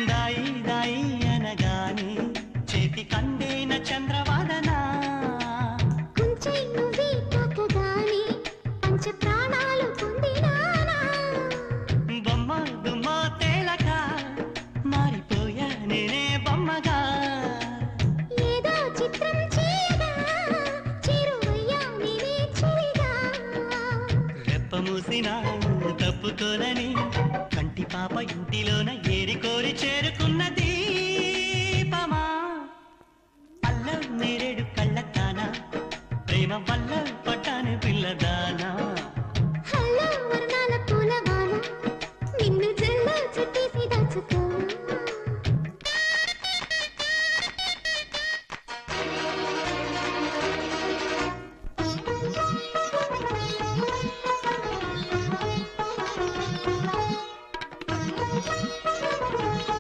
దాయి దాయి అనగానే చేతి కందేన చంద్రవాదనా కుంచె నువ్వే తాకగానే పంచ ప్రాణాలు పొందినానా బొమ్మ దుమ్మ తేలక మారిపోయా నేనే బొమ్మగా ఏదో చిత్రం చేయగా చేరువయ్యా నేనే చెలిగా రెప్ప మూసినా తప్పుకోలని కంటి పాప ఇంటిలోన